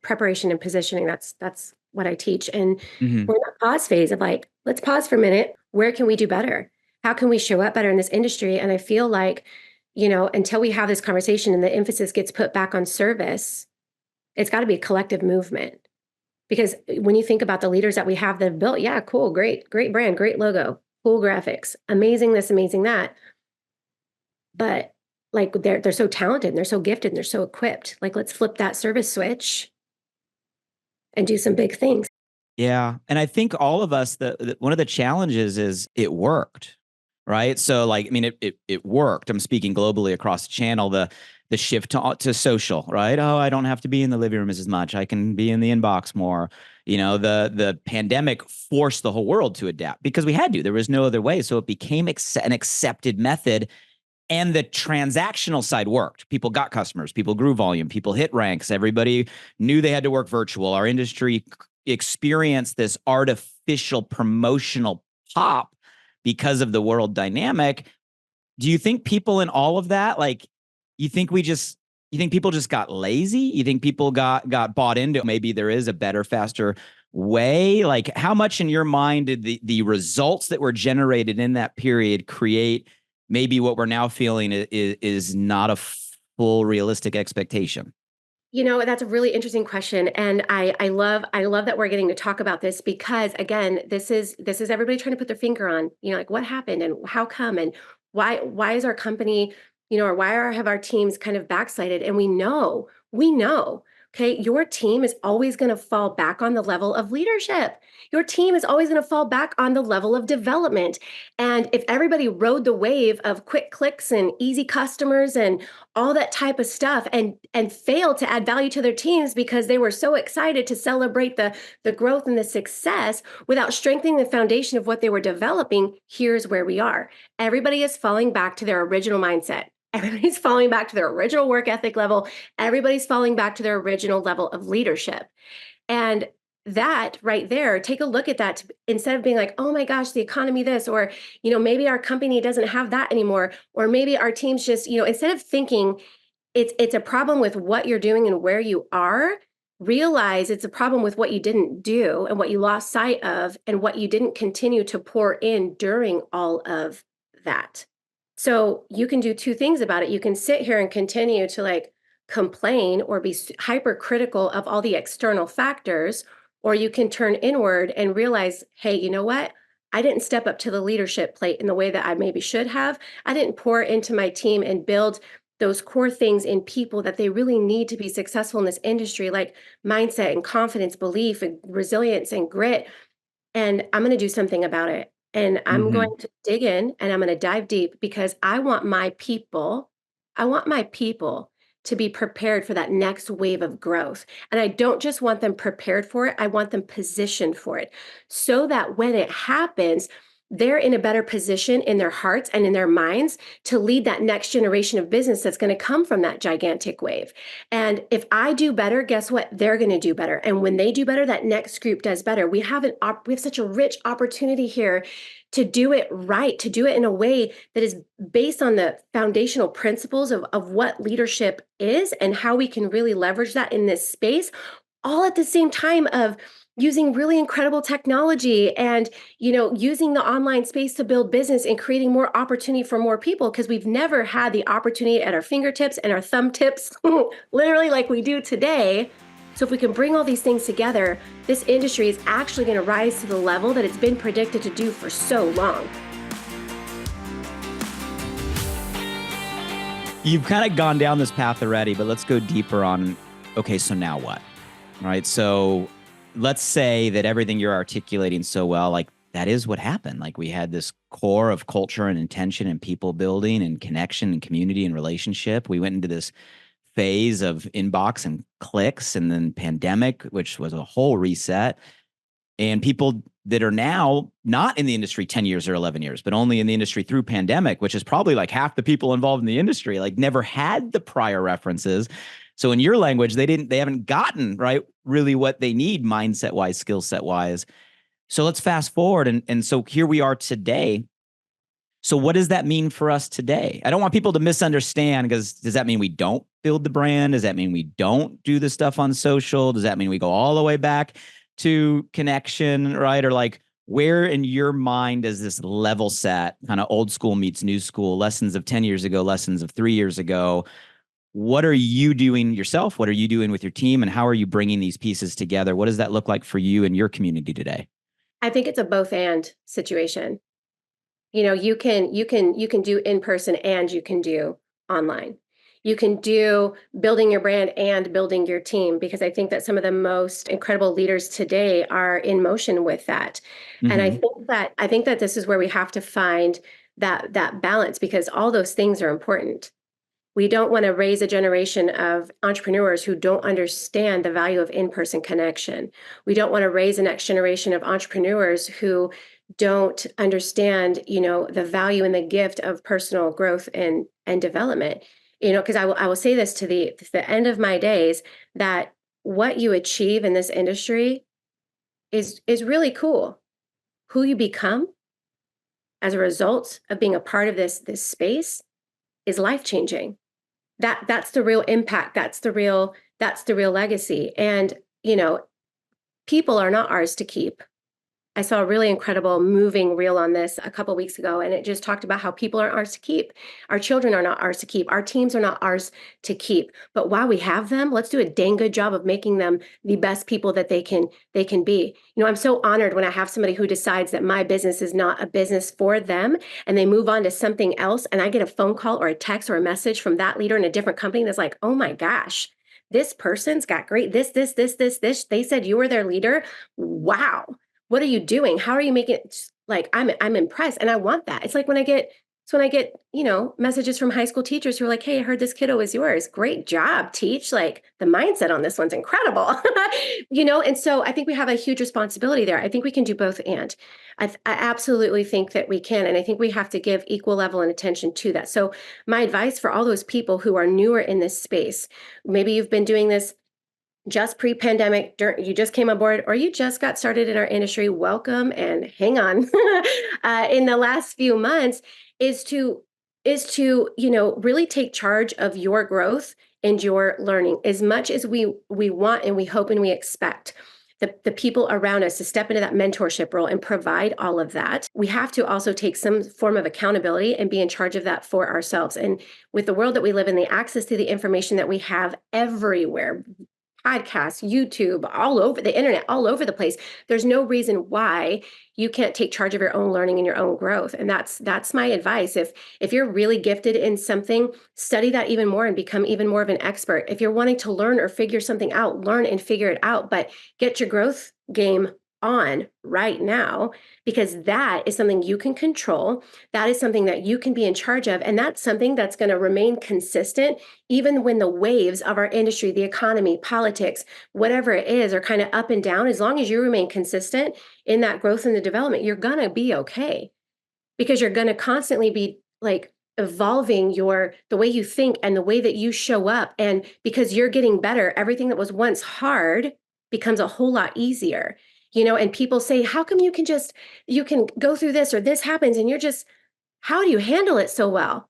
preparation, and positioning. That's what I teach. And Mm-hmm. we're in that pause phase of like, let's pause for a minute. Where can we do better? How can we show up better in this industry? And I feel like, until we have this conversation and the emphasis gets put back on service, it's got to be a collective movement. Because when you think about the leaders that we have that have built, yeah, cool, great brand, great logo, cool graphics, amazing this, amazing that. But like they're so talented and they're so gifted and they're so equipped. Like let's flip that service switch and do some big things. Yeah. And I think all of us, one of the challenges is it worked, right? So like, I mean, it worked. I'm speaking globally across the channel, the shift to social, right? Oh, I don't have to be in the living room as much. I can be in the inbox more. The pandemic forced the whole world to adapt because we had to. There was no other way. So it became an accepted method. And the transactional side worked. People got customers, people grew volume, people hit ranks. Everybody knew they had to work virtual. Our industry experienced this artificial promotional pop because of the world dynamic. Do you think people in all of that, like, you think people just got lazy? You think people got bought into maybe there is a better, faster way? Like, how much in your mind did the results that were generated in that period create maybe what we're now feeling is not a full realistic expectation? That's a really interesting question. And I love that we're getting to talk about this because again, this is everybody trying to put their finger on, like what happened and how come and why is our company, or have our teams kind of backslided? And we know, okay, your team is always going to fall back on the level of leadership. Your team is always going to fall back on the level of development. And if everybody rode the wave of quick clicks and easy customers and all that type of stuff and failed to add value to their teams because they were so excited to celebrate the growth and the success without strengthening the foundation of what they were developing, here's where we are. Everybody is falling back to their original mindset. Everybody's falling back to their original work ethic level. Everybody's falling back to their original level of leadership. And that right there, take a look at that instead of being like, oh my gosh, the economy this, or, maybe our company doesn't have that anymore, or maybe our team's just, instead of thinking it's a problem with what you're doing and where you are, realize it's a problem with what you didn't do and what you lost sight of and what you didn't continue to pour in during all of that. So you can do two things about it. You can sit here and continue to like complain or be hypercritical of all the external factors, or you can turn inward and realize, hey, you know what? I didn't step up to the leadership plate in the way that I maybe should have. I didn't pour into my team and build those core things in people that they really need to be successful in this industry, like mindset and confidence, belief and resilience and grit. And I'm going to do something about it. And I'm going to dig in and I'm going to dive deep because I want my people to be prepared for that next wave of growth. And I don't just want them prepared for it, I want them positioned for it so that when it happens, they're in a better position in their hearts and in their minds to lead that next generation of business that's going to come from that gigantic wave. And if I do better, guess what? They're going to do better. And when they do better, that next group does better. We have such a rich opportunity here to do it right, to do it in a way that is based on the foundational principles of what leadership is and how we can really leverage that in this space, all at the same time of using really incredible technology and using the online space to build business and creating more opportunity for more people, because we've never had the opportunity at our fingertips and our thumb tips literally like we do today. So if we can bring all these things together, this industry is actually going to rise to the level that it's been predicted to do for so long. You've kind of gone down this path already, but let's go deeper on, okay, so now what? All right. So let's say that everything you're articulating so well, like that is what happened. Like we had this core of culture and intention and people building and connection and community and relationship. We went into this phase of inbox and clicks and then pandemic, which was a whole reset. And people that are now not in the industry 10 years or 11 years, but only in the industry through pandemic, which is probably like half the people involved in the industry, like never had the prior references. So in your language, they haven't gotten right really what they need mindset wise, skill set wise. So let's fast forward. And so here we are today. So what does that mean for us today? I don't want people to misunderstand, because does that mean we don't build the brand? Does that mean we don't do the stuff on social? Does that mean we go all the way back to connection, right? Or like, where in your mind does this level set, kind of old school meets new school, lessons of 10 years ago, lessons of 3 years ago? What are you doing yourself? What are you doing with your team? And how are you bringing these pieces together? What does that look like for you and your community today? I think it's a both and situation. You can do in person and you can do online. You can do building your brand and building your team, because I think that some of the most incredible leaders today are in motion with that. And Mm-hmm. I think that this is where we have to find that balance, because all those things are important. We don't want to raise a generation of entrepreneurs who don't understand the value of in-person connection. We don't want to raise a next generation of entrepreneurs who don't understand, the value and the gift of personal growth and development. Because I will say this to the end of my days, that what you achieve in this industry is really cool. Who you become as a result of being a part of this space is life-changing. That's the real impact. That's the real legacy. And, people are not ours to keep. I saw a really incredible moving reel on this a couple of weeks ago, and it just talked about how people aren't ours to keep. Our children are not ours to keep. Our teams are not ours to keep. But while we have them, let's do a dang good job of making them the best people that they can be. I'm so honored when I have somebody who decides that my business is not a business for them, and they move on to something else, and I get a phone call or a text or a message from that leader in a different company that's like, oh my gosh, this person's got great this. They said you were their leader. Wow, what are you doing? How are you making it? Like, I'm impressed, and I want that. It's when I get messages from high school teachers who are like, hey, I heard this kiddo is yours. Great job, teach. Like, the mindset on this one's incredible. And so I think we have a huge responsibility there. I think we can do both. And I absolutely think that we can. And I think we have to give equal level and attention to that. So my advice for all those people who are newer in this space, maybe you've been doing this just pre-pandemic, you just came aboard, or you just got started in our industry, welcome and hang on. In the last few months, is to really take charge of your growth and your learning as much as we want and we hope and we expect the people around us to step into that mentorship role and provide all of that. We have to also take some form of accountability and be in charge of that for ourselves. And with the world that we live in, the access to the information that we have everywhere, podcasts, YouTube, all over the internet, all over the place. There's no reason why you can't take charge of your own learning and your own growth. And that's my advice. If you're really gifted in something, study that even more and become even more of an expert. If you're wanting to learn or figure something out, learn and figure it out, but get your growth game on right now, because that is something you can control. That is something that you can be in charge of. And that's something that's going to remain consistent, even when the waves of our industry, the economy, politics, whatever it is, are kind of up and down. As long as you remain consistent in that growth and the development, you're going to be okay, because you're going to constantly be like evolving the way you think and the way that you show up. And because you're getting better, everything that was once hard becomes a whole lot easier. And people say, how come you can go through this or this happens and how do you handle it so well?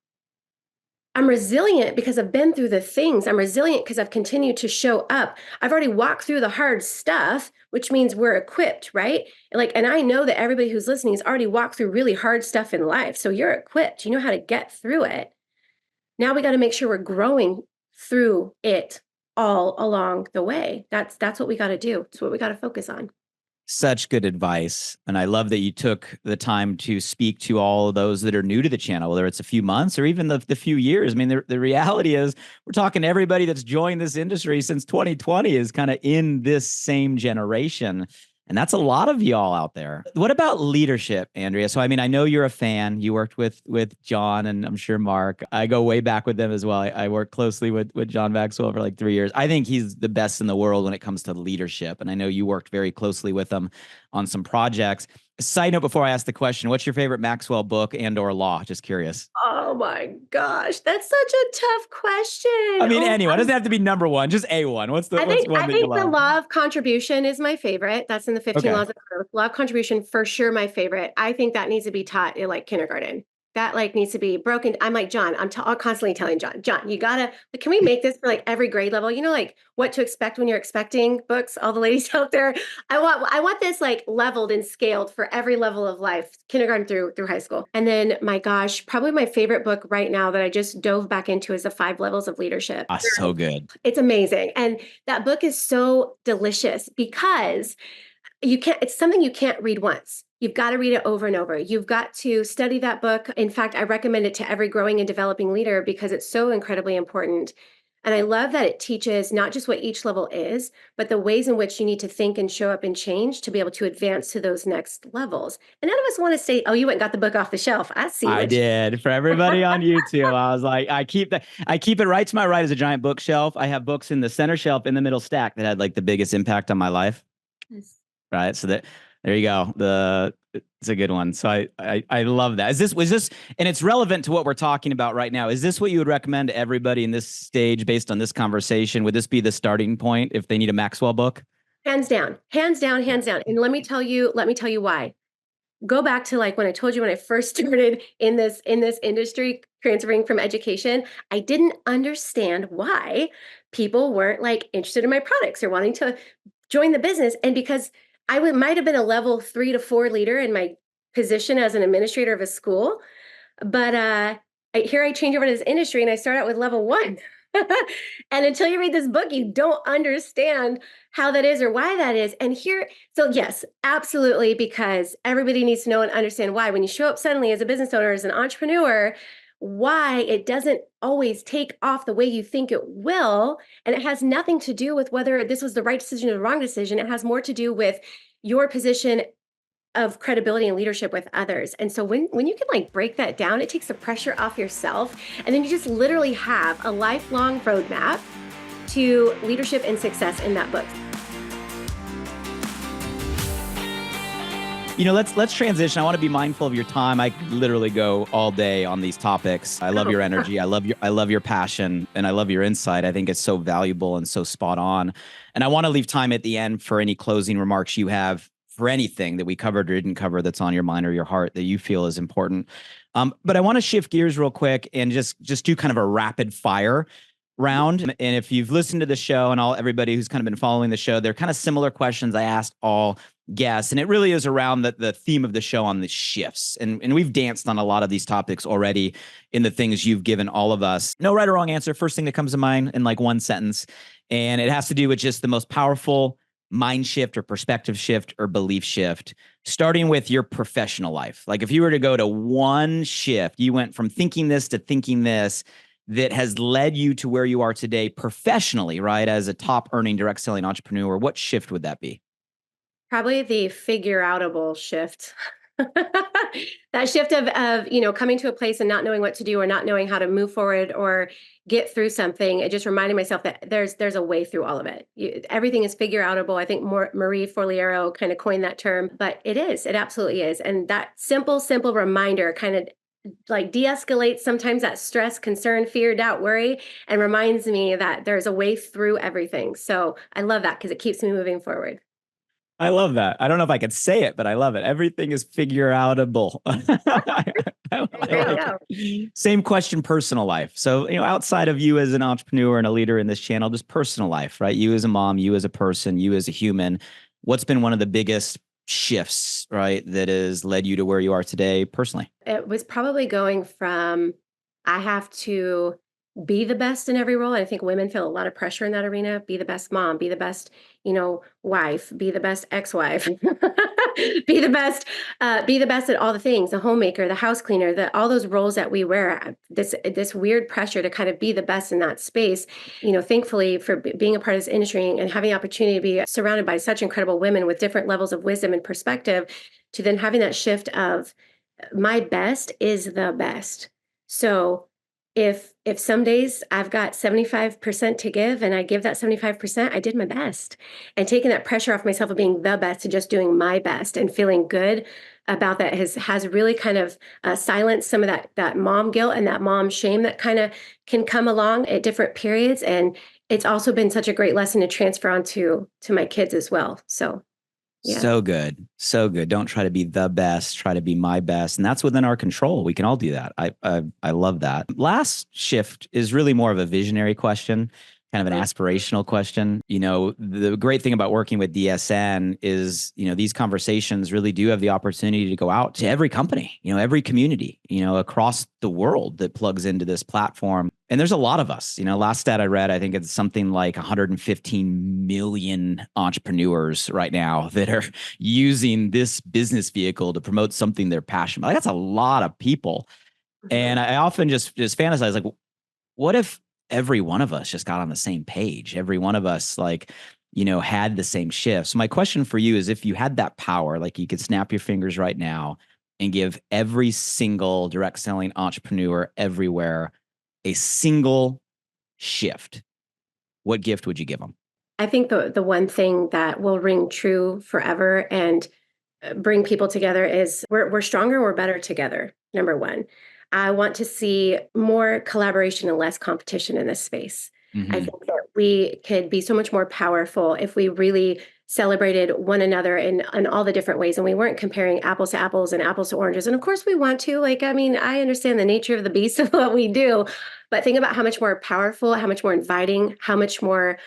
I'm resilient because I've been through the things. I'm resilient because I've continued to show up. I've already walked through the hard stuff, which means we're equipped, right? And I know that everybody who's listening has already walked through really hard stuff in life. So you're equipped. You know how to get through it. Now we got to make sure we're growing through it all along the way. That's what we got to do. It's what we got to focus on. Such good advice. And I love that you took the time to speak to all of those that are new to the channel, whether it's a few months or even the few years. I mean, the reality is we're talking to everybody that's joined this industry since 2020 is kind of in this same generation. And that's a lot of y'all out there. What about leadership, Andrea? So, I mean, I know you're a fan. You worked with John and I'm sure Mark. I go way back with them as well. I worked closely with John Maxwell for like 3 years. I think he's the best in the world when it comes to leadership. And I know you worked very closely with him on some projects. Side note before I ask the question, what's your favorite Maxwell book and or law? Just curious. Oh my gosh, that's such a tough question. I mean, Oh, anyone. It doesn't have to be number one, just a one. What's one I that you think the love? law of contribution is my favorite. That's in the 15 Okay. laws of growth. Law of contribution for sure my favorite. I think that needs to be taught in like kindergarten. That like needs to be broken. I'm like, John, I'm constantly telling John, you gotta, like, can we make this for like every grade level? You know, like what to expect when you're expecting books, all the ladies out there. I want this like leveled and scaled for every level of life, kindergarten through high school. And then my gosh, probably my favorite book right now that I just dove back into is The 5 Levels of Leadership. Ah, so good. It's amazing. And that book is so delicious because it's something you can't read once. You've got to read it over and over. You've got to study that book. In fact, I recommend it to every growing and developing leader because it's so incredibly important. And I love that it teaches not just what each level is, but the ways in which you need to think and show up and change to be able to advance to those next levels. And none of us want to say, oh, you went and got the book off the shelf. I see. I did. For everybody on YouTube, I was like, I keep it right to my right as a giant bookshelf. I have books in the center shelf in the middle stack that had like the biggest impact on my life. Yes. Right. So there you go. It's a good one. So I love that. Was this, and it's relevant to what we're talking about right now. Is this what you would recommend to everybody in this stage based on this conversation? Would this be the starting point if they need a Maxwell book? Hands down, hands down, hands down. And let me tell you why. Go back to like when I told you when I first started in this industry, transferring from education, I didn't understand why people weren't like interested in my products or wanting to join the business. And because might have been a level 3 to 4 leader in my position as an administrator of a school, but here I change over to this industry and I start out with level 1. And until you read this book, you don't understand how that is or why that is. And so yes, absolutely, because everybody needs to know and understand why. When you show up suddenly as a business owner, as an entrepreneur, why it doesn't always take off the way you think it will. And it has nothing to do with whether this was the right decision or the wrong decision. It has more to do with your position of credibility and leadership with others. And so when you can like break that down, it takes the pressure off yourself. And then you just literally have a lifelong roadmap to leadership and success in that book. Let's transition. I want to be mindful of your time. I could literally go all day on these topics. I love your energy. I love your passion, and I love your insight. I think it's so valuable and so spot on. And I want to leave time at the end for any closing remarks you have for anything that we covered or didn't cover that's on your mind or your heart that you feel is important. But I want to shift gears real quick and just do kind of a rapid fire round. And if you've listened to the show and everybody who's kind of been following the show, they're kind of similar questions I asked all guests. And it really is around the theme of the show on the shifts. And we've danced on a lot of these topics already in the things you've given all of us. No right or wrong answer. First thing that comes to mind in like one sentence. And it has to do with just the most powerful mind shift or perspective shift or belief shift, starting with your professional life. Like if you were to go to one shift, you went from thinking this to thinking this, that has led you to where you are today professionally, right? As a top earning direct selling entrepreneur, what shift would that be? Probably the figure outable shift. That shift of coming to a place and not knowing what to do or not knowing how to move forward or get through something. It just reminded myself that there's a way through all of it. Everything is figure outable. I think Marie Forleo kind of coined that term, but it absolutely is. And that simple reminder kind of like de-escalates sometimes that stress, concern, fear, doubt, worry, and reminds me that there's a way through everything. So I love that because it keeps me moving forward. I love that. I don't know if I could say it, but I love it. Everything is figure outable. Same question, personal life. So, outside of you as an entrepreneur and a leader in this channel, just personal life, right? You as a mom, you as a person, you as a human, what's been one of the biggest shifts, right, that has led you to where you are today personally? It was probably going from, I have to be the best in every role. I think women feel a lot of pressure in that arena. Be the best mom, be the best, wife, be the best ex-wife, be the best at all the things, the homemaker, the house cleaner, all those roles that we wear, this weird pressure to kind of be the best in that space. Thankfully for being a part of this industry and having the opportunity to be surrounded by such incredible women with different levels of wisdom and perspective, to then having that shift of my best is the best. So if some days I've got 75% to give and I give that 75%, I did my best. And taking that pressure off myself of being the best to just doing my best and feeling good about that has really kind of silenced some of that mom guilt and that mom shame that kind of can come along at different periods. And it's also been such a great lesson to transfer on to my kids as well. So yeah. So good. So good. Don't try to be the best, try to be my best. And that's within our control. We can all do that. I love that. Last shift is really more of a visionary question, kind of an aspirational question. You know, the great thing about working with DSN is, you know, these conversations really do have the opportunity to go out to every company, you know, every community, you know, across the world that plugs into this platform. And there's a lot of us, you know, last stat I read, I think it's something like 115 million entrepreneurs right now that are using this business vehicle to promote something they're passionate about. Like, that's a lot of people. And I often just fantasize, like, what if every one of us just got on the same page? Every one of us, like, you know, had the same shift. So my question for you is, if you had that power, like you could snap your fingers right now and give every single direct selling entrepreneur everywhere a single shift, what gift would you give them? I think the one thing that will ring true forever and bring people together is we're stronger, we're better together. Number one, I want to see more collaboration and less competition in this space. I Mm-hmm. think that we could be so much more powerful if we really celebrated one another in all the different ways, and we weren't comparing apples to apples and apples to oranges. And of course we want to, like, I mean, I understand the nature of the beast of what we do, but think about how much more powerful, how much more inviting, how much more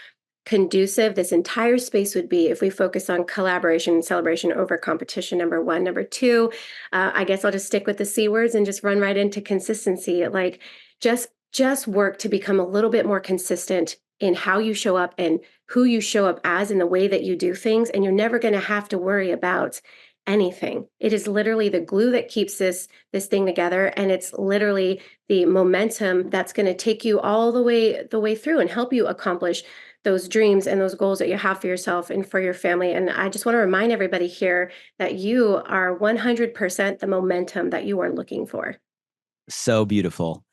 conducive this entire space would be if we focus on collaboration and celebration over competition. Number one. Number two, I guess I'll just stick with the C words and just run right into consistency. Like, just work to become a little bit more consistent in how you show up and who you show up as in the way that you do things, and you're never going to have to worry about anything. It is literally the glue that keeps this thing together, and it's literally the momentum that's going to take you all the way through and help you accomplish those dreams and those goals that you have for yourself and for your family. And I just want to remind everybody here that you are 100% the momentum that you are looking for. So beautiful.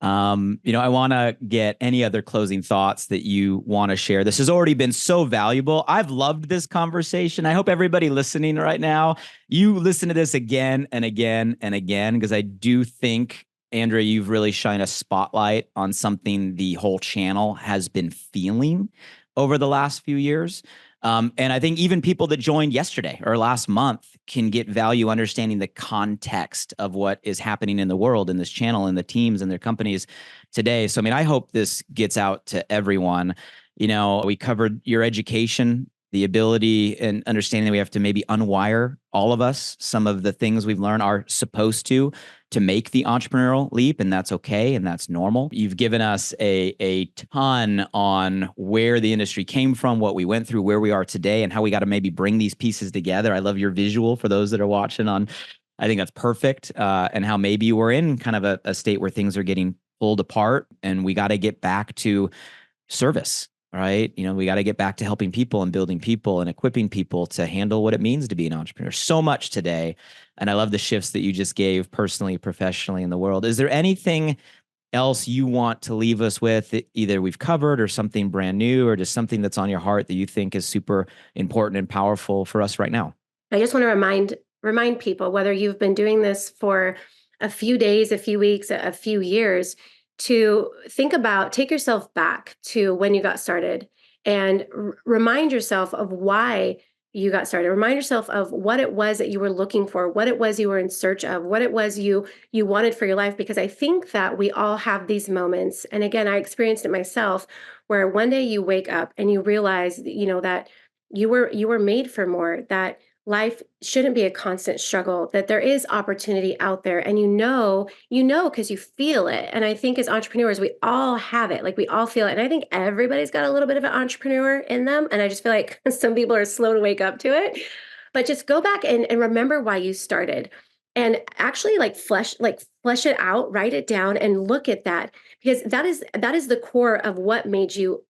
You know, I want to get any other closing thoughts that you want to share. This has already been so valuable. I've loved this conversation. I hope everybody listening right now, you listen to this again and again and again, because I do think, Andrea, you've really shined a spotlight on something the whole channel has been feeling over the last few years. And I think even people that joined yesterday or last month can get value understanding the context of what is happening in the world, in this channel, and the teams and their companies today. So, I mean, I hope this gets out to everyone. You know, we covered your education, the ability and understanding that we have to maybe unwire, all of us. Some of the things we've learned are supposed to make the entrepreneurial leap, and that's okay, and that's normal. You've given us a ton on where the industry came from, what we went through, where we are today, and how we got to maybe bring these pieces together. I love your visual for those that are watching on. I think that's perfect. And how maybe we're in kind of a state where things are getting pulled apart, and we got to get back to service. Right. You know, we got to get back to helping people and building people and equipping people to handle what it means to be an entrepreneur. So much today. And I love the shifts that you just gave personally, professionally, in the world. Is there anything else you want to leave us with that either we've covered or something brand new, or just something that's on your heart that you think is super important and powerful for us right now? I just want to remind people, whether you've been doing this for a few days, a few weeks, a few years, to take yourself back to when you got started and remind yourself of why you got started. Remind yourself of what it was that you were looking for, what it was you were in search of, what it was you wanted for your life. Because I think that we all have these moments. And again, I experienced it myself, where one day you wake up and you realize, that you were made for more, that life shouldn't be a constant struggle, that there is opportunity out there. And because you feel it. And I think as entrepreneurs, we all have it. Like, we all feel it. And I think everybody's got a little bit of an entrepreneur in them. And I just feel like some people are slow to wake up to it. But just go back and remember why you started. And actually, flesh it out, write it down, and look at that. Because that is the core of what made you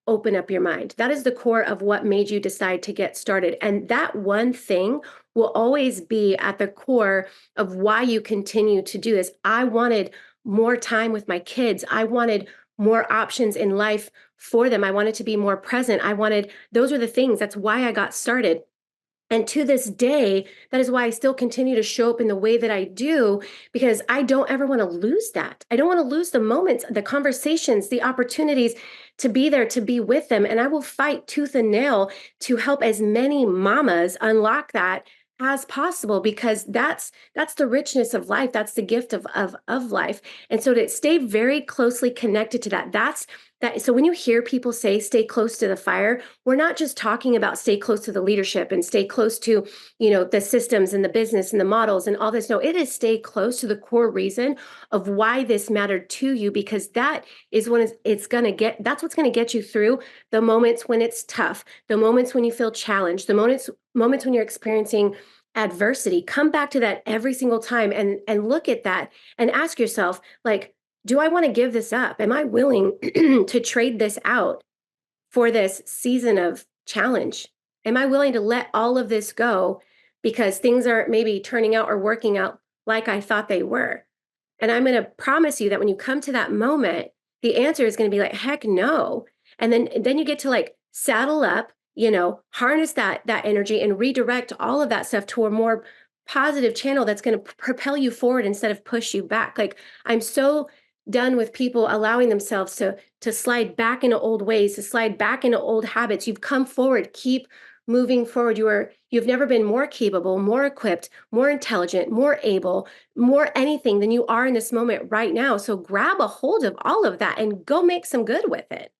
open up your mind. That is the core of what made you decide to get started. And that one thing will always be at the core of why you continue to do this. I wanted more time with my kids. I wanted more options in life for them. I wanted to be more present. Those are the things. That's why I got started. And to this day, that is why I still continue to show up in the way that I do, because I don't ever want to lose that. I don't want to lose the moments, the conversations, the opportunities to be there, to be with them. And I will fight tooth and nail to help as many mamas unlock that as possible, because that's the richness of life. That's the gift of life. And so to stay very closely connected to that. So when you hear people say stay close to the fire, we're not just talking about stay close to the leadership and stay close to, the systems and the business and the models and all this. No, it is stay close to the core reason of why this mattered to you, because that is when that's what's going to get you through the moments when it's tough, the moments when you feel challenged, the moments when you're experiencing adversity. Come back to that every single time and look at that and ask yourself, like, do I want to give this up? Am I willing to trade this out for this season of challenge? Am I willing to let all of this go because things aren't maybe turning out or working out like I thought they were? And I'm going to promise you that when you come to that moment, the answer is going to be like, heck no. And then you get to like saddle up, harness that energy and redirect all of that stuff to a more positive channel that's going to propel you forward instead of push you back. Like, I'm so done with people allowing themselves to slide back into old ways, to slide back into old habits. You've come forward, keep moving forward. You've never been more capable, more equipped, more intelligent, more able, more anything than you are in this moment right now. So grab a hold of all of that and go make some good with it.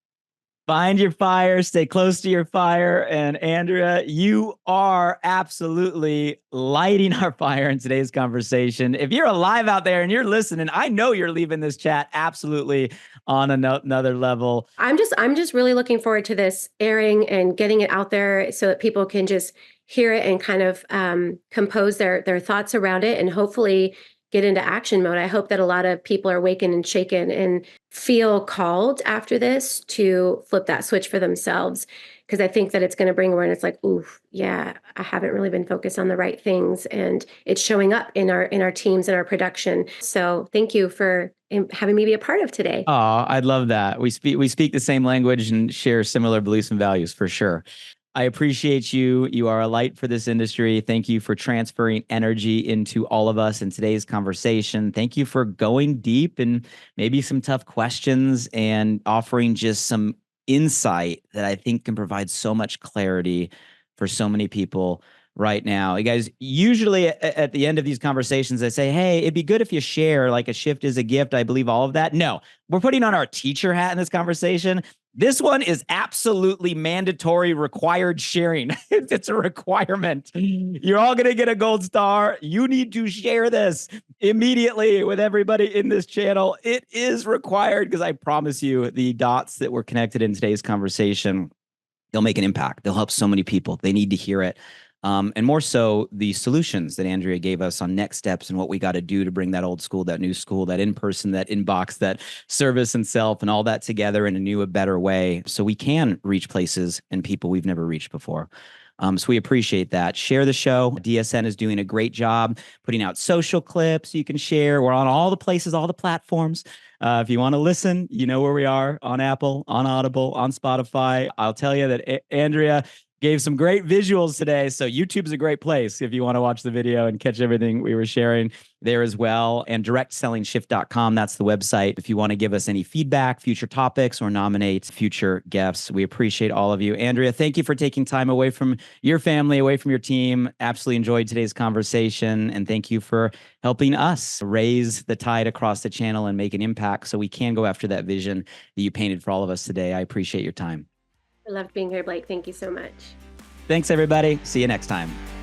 Find your fire, stay close to your fire. And Andrea, you are absolutely lighting our fire in today's conversation. If you're alive out there and you're listening, I know you're leaving this chat absolutely on another level. I'm just really looking forward to this airing and getting it out there so that people can just hear it and kind of compose their thoughts around it and hopefully get into action mode. I hope that a lot of people are wakened and shaken and feel called after this to flip that switch for themselves, because I think that it's going to bring awareness like, ooh, yeah, I haven't really been focused on the right things, and it's showing up in our teams and our production. So thank you for having me be a part of today. Oh, I'd love that. We speak the same language and share similar beliefs and values for sure. I appreciate you. You are a light for this industry. Thank you for transferring energy into all of us in today's conversation. Thank you for going deep and maybe some tough questions and offering just some insight that I think can provide so much clarity for so many people right now. You guys, usually at the end of these conversations, I say, hey, it'd be good if you share, like a shift is a gift. I believe all of that. No, we're putting on our teacher hat in this conversation. This one is absolutely mandatory, required sharing. It's a requirement. You're all going to get a gold star. You need to share this immediately with everybody in this channel. It is required, because I promise you the dots that were connected in today's conversation, they'll make an impact. They'll help so many people. They need to hear it. And more so, the solutions that Andrea gave us on next steps and what we got to do to bring that old school, that new school, that in-person, that inbox, that service and self, and all that together in a new, a better way, so we can reach places and people we've never reached before. So we appreciate that. Share the show. DSN is doing a great job putting out social clips you can share. We're on all the places, all the platforms. If you want to listen, you know where we are: on Apple, on Audible, on Spotify. I'll tell you that Andrea gave some great visuals today. So YouTube's a great place if you want to watch the video and catch everything we were sharing there as well. And directsellingshift.com, that's the website. If you want to give us any feedback, future topics, or nominate future guests, we appreciate all of you. Andrea, thank you for taking time away from your family, away from your team. Absolutely enjoyed today's conversation. And thank you for helping us raise the tide across the channel and make an impact so we can go after that vision that you painted for all of us today. I appreciate your time. I loved being here, Blake. Thank you so much. Thanks, everybody. See you next time.